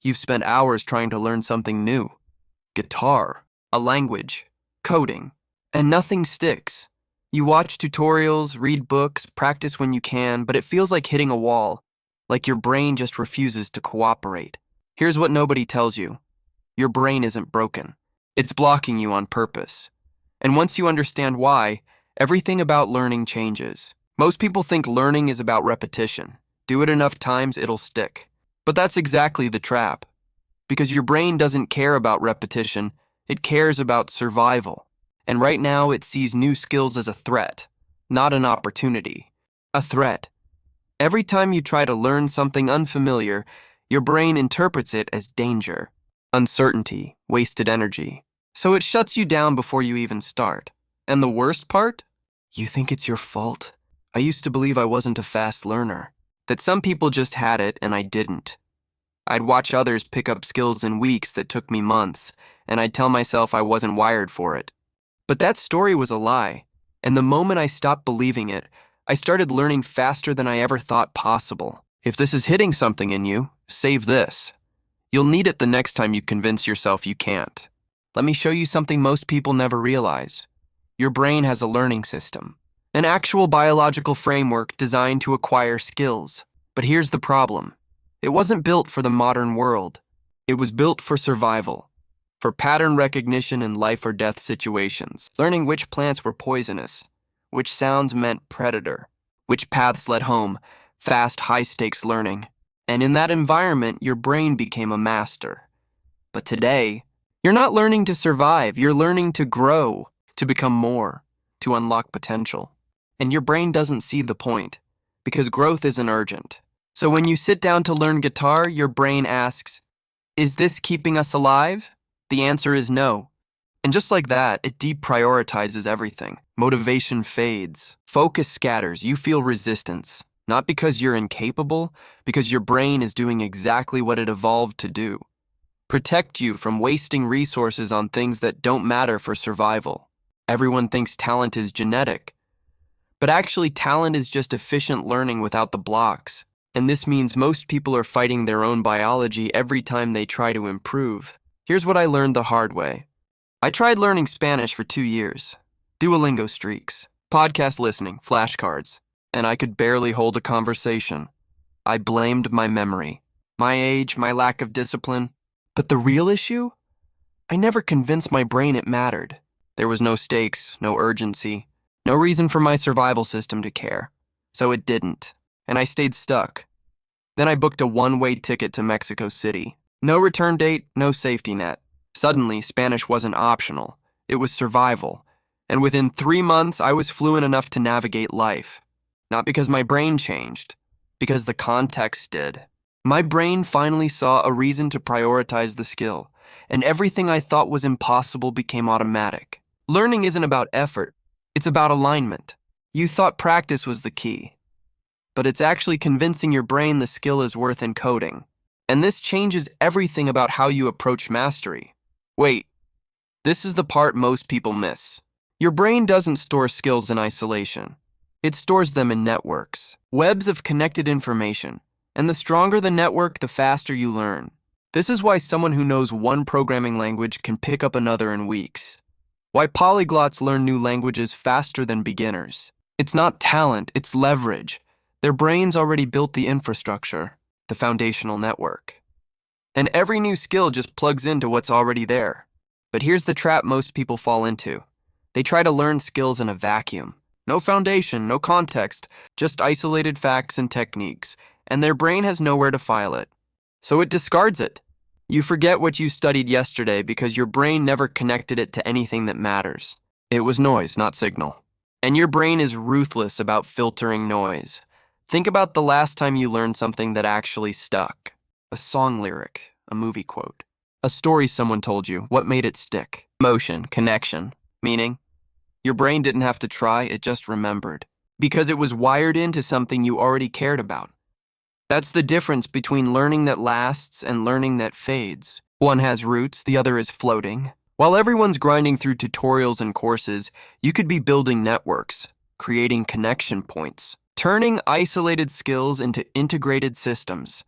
You've spent hours trying to learn something new. Guitar, a language, coding, and nothing sticks. You watch tutorials, read books, practice when you can, but it feels like hitting a wall, like your brain just refuses to cooperate. Here's what nobody tells you. Your brain isn't broken. It's blocking you on purpose. And once you understand why, everything about learning changes. Most people think learning is about repetition. Do it enough times, it'll stick. But that's exactly the trap. Because your brain doesn't care about repetition, it cares about survival. And right now, it sees new skills as a threat, not an opportunity. A threat. Every time you try to learn something unfamiliar, your brain interprets it as danger, uncertainty, wasted energy. So it shuts you down before you even start. And the worst part? You think it's your fault. I used to believe I wasn't a fast learner, that some people just had it and I didn't. I'd watch others pick up skills in weeks that took me months, and I'd tell myself I wasn't wired for it. But that story was a lie, and the moment I stopped believing it, I started learning faster than I ever thought possible. If this is hitting something in you, save this. You'll need it the next time you convince yourself you can't. Let me show you something most people never realize. Your brain has a learning system, an actual biological framework designed to acquire skills. But here's the problem. It wasn't built for the modern world. It was built for survival, for pattern recognition in life or death situations, learning which plants were poisonous, which sounds meant predator, which paths led home, fast, high-stakes learning. And in that environment, your brain became a master. But today, you're not learning to survive, you're learning to grow, to become more, to unlock potential. And your brain doesn't see the point, because growth isn't urgent. So when you sit down to learn guitar, your brain asks, is this keeping us alive? The answer is no. And just like that, it deprioritizes everything. Motivation fades. Focus scatters. You feel resistance. Not because you're incapable, because your brain is doing exactly what it evolved to do. Protect you from wasting resources on things that don't matter for survival. Everyone thinks talent is genetic. But actually, talent is just efficient learning without the blocks. And this means most people are fighting their own biology every time they try to improve. Here's what I learned the hard way. I tried learning Spanish for 2 years. Duolingo streaks, podcast listening, flashcards, and I could barely hold a conversation. I blamed my memory, my age, my lack of discipline. But the real issue? I never convinced my brain it mattered. There was no stakes, no urgency, no reason for my survival system to care. So it didn't, and I stayed stuck. Then I booked a one-way ticket to Mexico City. No return date, no safety net. Suddenly, Spanish wasn't optional. It was survival. And within 3 months, I was fluent enough to navigate life. Not because my brain changed, because the context did. My brain finally saw a reason to prioritize the skill, and everything I thought was impossible became automatic. Learning isn't about effort, it's about alignment. You thought practice was the key, but it's actually convincing your brain the skill is worth encoding. And this changes everything about how you approach mastery. Wait, this is the part most people miss. Your brain doesn't store skills in isolation. It stores them in networks, webs of connected information. And the stronger the network, the faster you learn. This is why someone who knows one programming language can pick up another in weeks. Why polyglots learn new languages faster than beginners. It's not talent, it's leverage. Their brains already built the infrastructure, the foundational network. And every new skill just plugs into what's already there. But here's the trap most people fall into. They try to learn skills in a vacuum. No foundation, no context, just isolated facts and techniques. And their brain has nowhere to file it. So it discards it. You forget what you studied yesterday because your brain never connected it to anything that matters. It was noise, not signal. And your brain is ruthless about filtering noise. Think about the last time you learned something that actually stuck. A song lyric, a movie quote, a story someone told you. What made it stick? Emotion, connection, meaning. Your brain didn't have to try, it just remembered. Because it was wired into something you already cared about. That's the difference between learning that lasts and learning that fades. One has roots, the other is floating. While everyone's grinding through tutorials and courses, you could be building networks, creating connection points, turning isolated skills into integrated systems.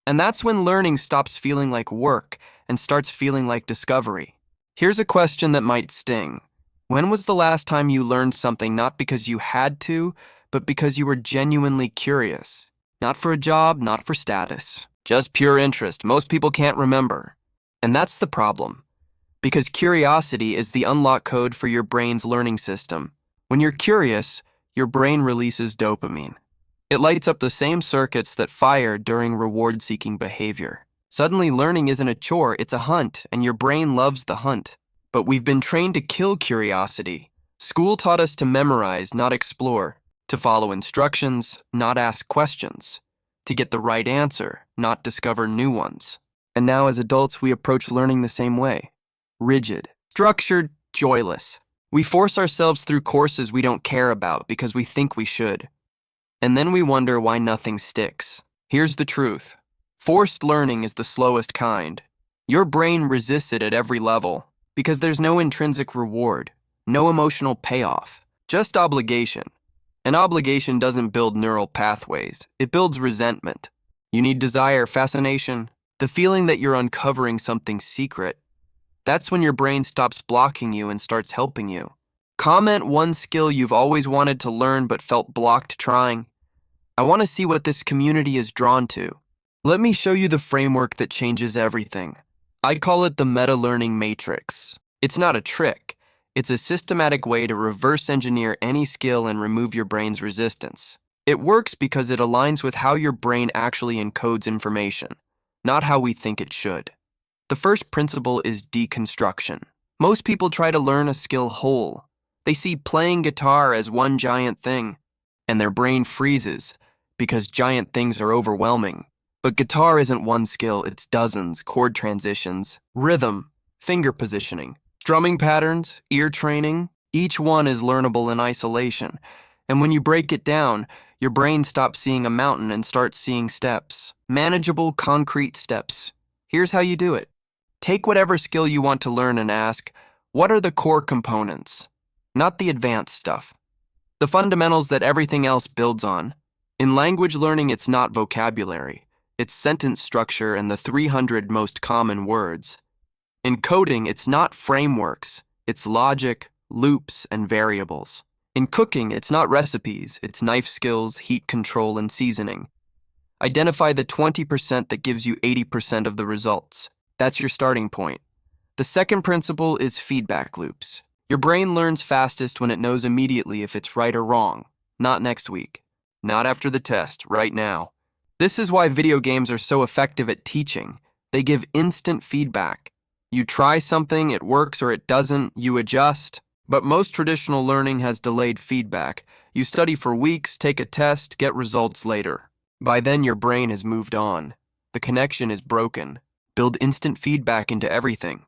And that's when learning stops feeling like work and starts feeling like discovery. Here's a question that might sting. When was the last time you learned something not because you had to, but because you were genuinely curious? Not for a job, not for status. Just pure interest. Most people can't remember. And that's the problem. Because curiosity is the unlock code for your brain's learning system. When you're curious, your brain releases dopamine. It lights up the same circuits that fire during reward-seeking behavior. Suddenly, learning isn't a chore, it's a hunt, and your brain loves the hunt. But we've been trained to kill curiosity. School taught us to memorize, not explore, to follow instructions, not ask questions, to get the right answer, not discover new ones. And now as adults, we approach learning the same way. Rigid, structured, joyless. We force ourselves through courses we don't care about because we think we should. And then we wonder why nothing sticks. Here's the truth. Forced learning is the slowest kind. Your brain resists it at every level because there's no intrinsic reward, no emotional payoff, just obligation. And obligation doesn't build neural pathways, it builds resentment. You need desire, fascination, the feeling that you're uncovering something secret. That's when your brain stops blocking you and starts helping you. Comment one skill you've always wanted to learn but felt blocked trying. I want to see what this community is drawn to. Let me show you the framework that changes everything. I call it the meta-learning matrix. It's not a trick. It's a systematic way to reverse engineer any skill and remove your brain's resistance. It works because it aligns with how your brain actually encodes information, not how we think it should. The first principle is deconstruction. Most people try to learn a skill whole. They see playing guitar as one giant thing, and their brain freezes because giant things are overwhelming. But guitar isn't one skill, it's dozens: chord transitions, rhythm, finger positioning, strumming patterns, ear training. Each one is learnable in isolation. And when you break it down, your brain stops seeing a mountain and starts seeing steps. Manageable, concrete steps. Here's how you do it. Take whatever skill you want to learn and ask, what are the core components? Not the advanced stuff. The fundamentals that everything else builds on. In language learning, it's not vocabulary. It's sentence structure and the 300 most common words. In coding, it's not frameworks. It's logic, loops, and variables. In cooking, it's not recipes. It's knife skills, heat control, and seasoning. Identify the 20% that gives you 80% of the results. That's your starting point. The second principle is feedback loops. Your brain learns fastest when it knows immediately if it's right or wrong. Not next week. Not after the test, right now. This is why video games are so effective at teaching. They give instant feedback. You try something, it works or it doesn't, you adjust. But most traditional learning has delayed feedback. You study for weeks, take a test, get results later. By then, your brain has moved on. The connection is broken. Build instant feedback into everything.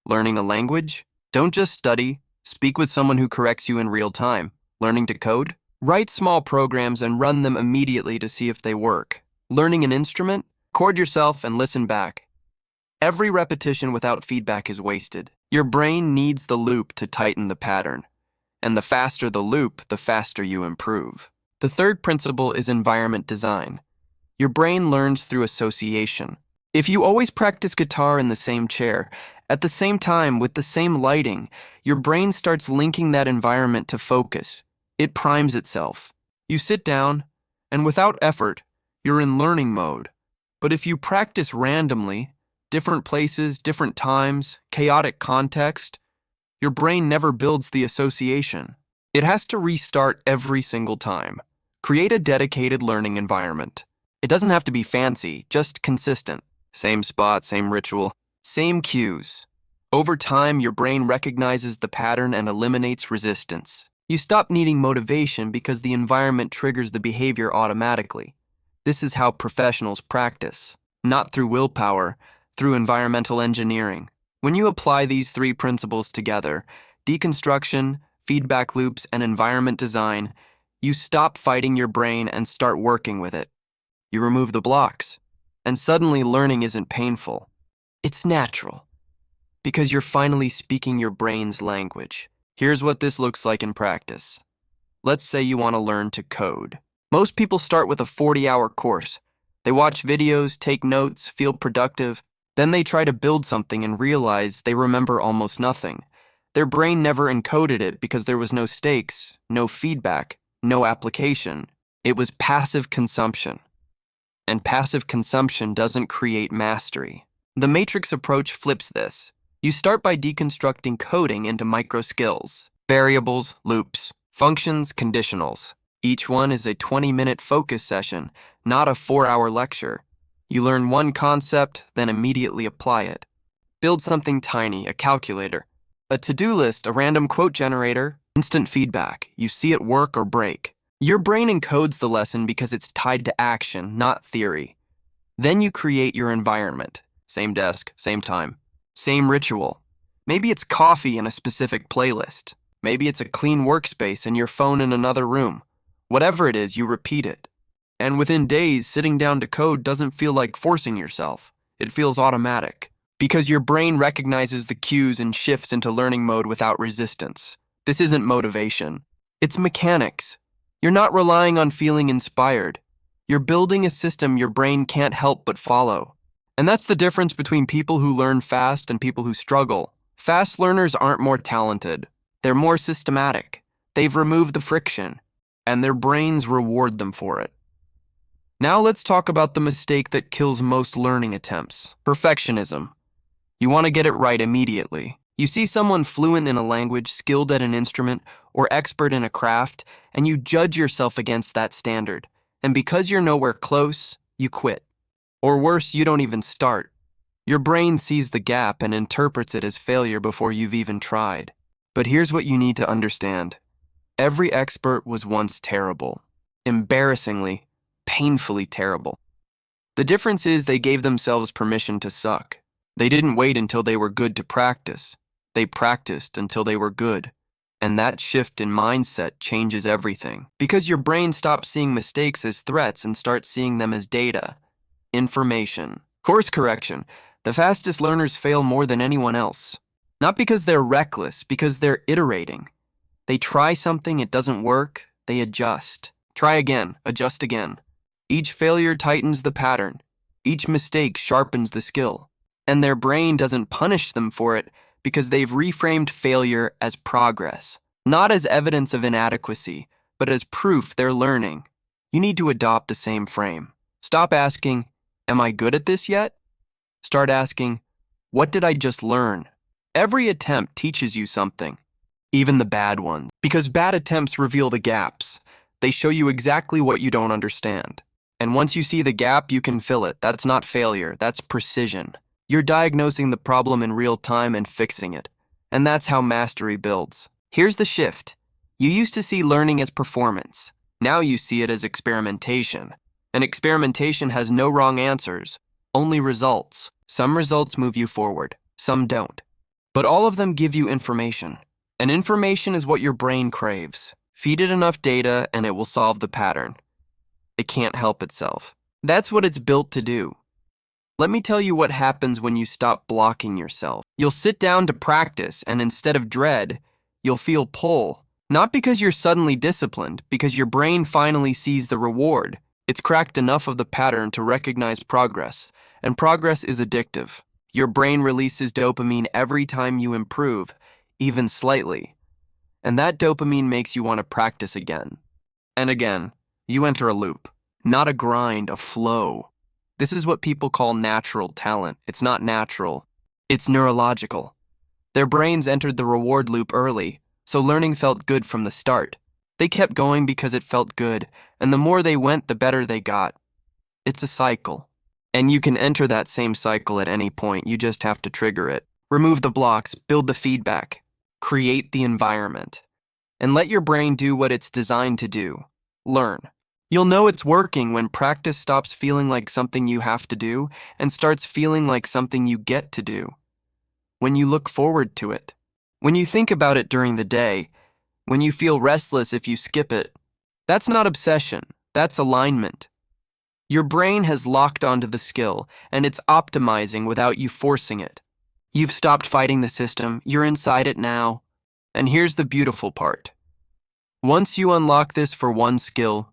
Learning a language? Don't just study. Speak with someone who corrects you in real time. Learning to code? Write small programs and run them immediately to see if they work. Learning an instrument? Record yourself and listen back. Every repetition without feedback is wasted. Your brain needs the loop to tighten the pattern. And the faster the loop, the faster you improve. The third principle is environment design. Your brain learns through association. If you always practice guitar in the same chair, at the same time with the same lighting, your brain starts linking that environment to focus. It primes itself. You sit down, and without effort, you're in learning mode. But if you practice randomly, different places, different times, chaotic context, your brain never builds the association. It has to restart every single time. Create a dedicated learning environment. It doesn't have to be fancy, just consistent. Same spot, same ritual, same cues. Over time, your brain recognizes the pattern and eliminates resistance. You stop needing motivation because the environment triggers the behavior automatically. This is how professionals practice, not through willpower, through environmental engineering. When you apply these three principles together, deconstruction, feedback loops, and environment design, you stop fighting your brain and start working with it. You remove the blocks, and suddenly learning isn't painful. It's natural, because you're finally speaking your brain's language. Here's what this looks like in practice. Let's say you want to learn to code. Most people start with a 40-hour course. They watch videos, take notes, feel productive. Then they try to build something and realize they remember almost nothing. Their brain never encoded it because there was no stakes, no feedback, no application. It was passive consumption. And passive consumption doesn't create mastery. The matrix approach flips this. You start by deconstructing coding into micro skills: variables, loops, functions, conditionals. Each one is a 20-minute focus session, not a 4-hour lecture. You learn one concept, then immediately apply it. Build something tiny, a calculator, a to-do list, a random quote generator, instant feedback. You see it work or break. Your brain encodes the lesson because it's tied to action, not theory. Then you create your environment. Same desk, same time, same ritual. Maybe it's coffee in a specific playlist. Maybe it's a clean workspace and your phone in another room. Whatever it is, you repeat it. And within days, sitting down to code doesn't feel like forcing yourself. It feels automatic, because your brain recognizes the cues and shifts into learning mode without resistance. This isn't motivation. It's mechanics. You're not relying on feeling inspired. You're building a system your brain can't help but follow. And that's the difference between people who learn fast and people who struggle. Fast learners aren't more talented. They're more systematic. They've removed the friction, and their brains reward them for it. Now let's talk about the mistake that kills most learning attempts: perfectionism. You want to get it right immediately. You see someone fluent in a language, skilled at an instrument, or expert in a craft, and you judge yourself against that standard. And because you're nowhere close, you quit. Or worse, you don't even start. Your brain sees the gap and interprets it as failure before you've even tried. But here's what you need to understand. Every expert was once terrible. Embarrassingly, painfully terrible. The difference is they gave themselves permission to suck. They didn't wait until they were good to practice. They practiced until they were good. And that shift in mindset changes everything. Because your brain stops seeing mistakes as threats and starts seeing them as data, information. Course correction. The fastest learners fail more than anyone else. Not because they're reckless, because they're iterating. They try something, it doesn't work, they adjust. Try again, adjust again. Each failure tightens the pattern. Each mistake sharpens the skill. And their brain doesn't punish them for it because they've reframed failure as progress. Not as evidence of inadequacy, but as proof they're learning. You need to adopt the same frame. Stop asking, "Am I good at this yet?" Start asking, "What did I just learn?" Every attempt teaches you something, even the bad ones. Because bad attempts reveal the gaps. They show you exactly what you don't understand. And once you see the gap, you can fill it. That's not failure, that's precision. You're diagnosing the problem in real time and fixing it. And that's how mastery builds. Here's the shift. You used to see learning as performance. Now you see it as experimentation. And experimentation has no wrong answers, only results. Some results move you forward, some don't. But all of them give you information. And information is what your brain craves. Feed it enough data and it will solve the pattern. It can't help itself. That's what it's built to do. Let me tell you what happens when you stop blocking yourself. You'll sit down to practice, and instead of dread, you'll feel pull. Not because you're suddenly disciplined, because your brain finally sees the reward. It's cracked enough of the pattern to recognize progress, and progress is addictive. Your brain releases dopamine every time you improve, even slightly. And that dopamine makes you want to practice again. And again, you enter a loop. Not a grind, a flow. This is what people call natural talent. It's not natural. It's neurological. Their brains entered the reward loop early, so learning felt good from the start. They kept going because it felt good, and the more they went, the better they got. It's a cycle. And you can enter that same cycle at any point. You just have to trigger it. Remove the blocks, build the feedback, create the environment, and let your brain do what it's designed to do. Learn. You'll know it's working when practice stops feeling like something you have to do and starts feeling like something you get to do. When you look forward to it. When you think about it during the day. When you feel restless if you skip it. That's not obsession. That's alignment. Your brain has locked onto the skill, and it's optimizing without you forcing it. You've stopped fighting the system. You're inside it now. And here's the beautiful part. Once you unlock this for one skill,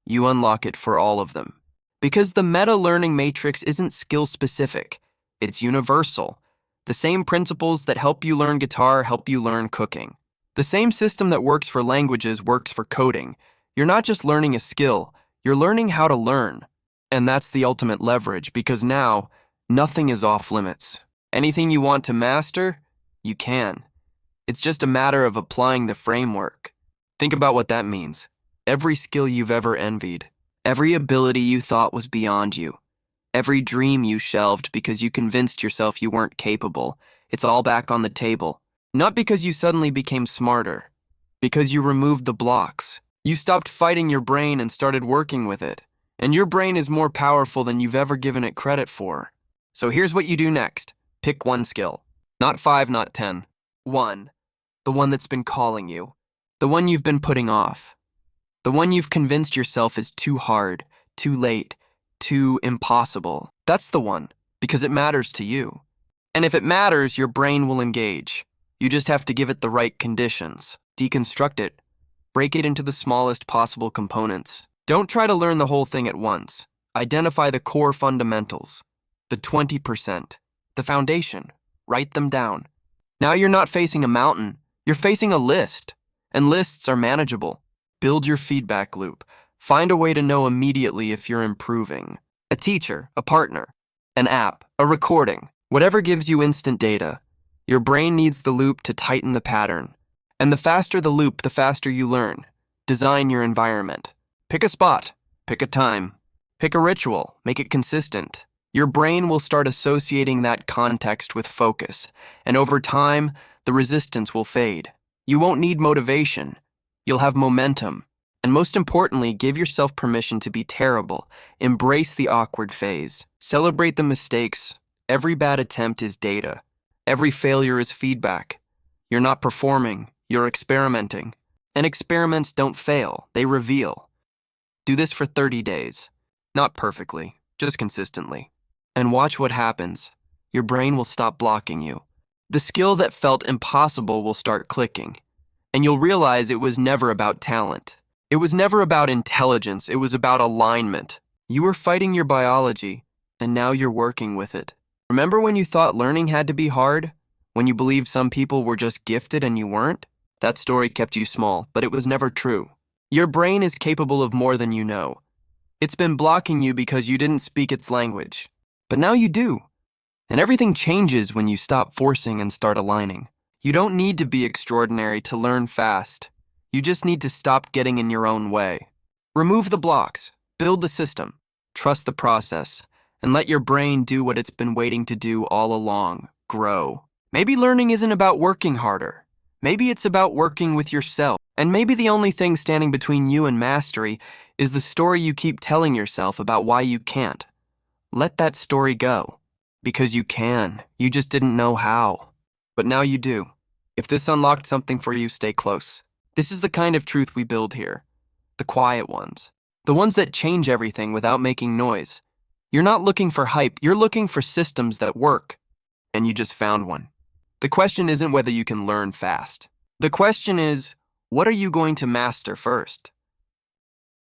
you unlock it for all of them. Because the meta-learning matrix isn't skill-specific. It's universal. The same principles that help you learn guitar help you learn cooking. The same system that works for languages works for coding. You're not just learning a skill, you're learning how to learn. And that's the ultimate leverage, because now, nothing is off limits. Anything you want to master, you can. It's just a matter of applying the framework. Think about what that means. Every skill you've ever envied, every ability you thought was beyond you, every dream you shelved because you convinced yourself you weren't capable, it's all back on the table. Not because you suddenly became smarter, because you removed the blocks. You stopped fighting your brain and started working with it. And your brain is more powerful than you've ever given it credit for. So here's what you do next. Pick one skill. Not 5, not 10. One. The one that's been calling you. The one you've been putting off. The one you've convinced yourself is too hard, too late, too impossible. That's the one, because it matters to you. And if it matters, your brain will engage. You just have to give it the right conditions. Deconstruct it. Break it into the smallest possible components. Don't try to learn the whole thing at once. Identify the core fundamentals, the 20%, the foundation. Write them down. Now you're not facing a mountain, you're facing a list, and lists are manageable. Build your feedback loop. Find a way to know immediately if you're improving. A teacher, a partner, an app, a recording, whatever gives you instant data. Your brain needs the loop to tighten the pattern. And the faster the loop, the faster you learn. Design your environment. Pick a spot. Pick a time. Pick a ritual. Make it consistent. Your brain will start associating that context with focus, and over time, the resistance will fade. You won't need motivation. You'll have momentum. And most importantly, give yourself permission to be terrible. Embrace the awkward phase. Celebrate the mistakes. Every bad attempt is data. Every failure is feedback. You're not performing, you're experimenting. And experiments don't fail, they reveal. Do this for 30 days. Not perfectly, just consistently. And watch what happens. Your brain will stop blocking you. The skill that felt impossible will start clicking. And you'll realize it was never about talent. It was never about intelligence, it was about alignment. You were fighting your biology, and now you're working with it. Remember when you thought learning had to be hard? When you believed some people were just gifted and you weren't? That story kept you small, but it was never true. Your brain is capable of more than you know. It's been blocking you because you didn't speak its language. But now you do. And everything changes when you stop forcing and start aligning. You don't need to be extraordinary to learn fast. You just need to stop getting in your own way. Remove the blocks, build the system, trust the process, and let your brain do what it's been waiting to do all along, grow. Maybe learning isn't about working harder. Maybe it's about working with yourself. And maybe the only thing standing between you and mastery is the story you keep telling yourself about why you can't. Let that story go. Because you can. You just didn't know how. But now you do. If this unlocked something for you, stay close. This is the kind of truth we build here. The quiet ones. The ones that change everything without making noise. You're not looking for hype, you're looking for systems that work. And you just found one. The question isn't whether you can learn fast. The question is, what are you going to master first?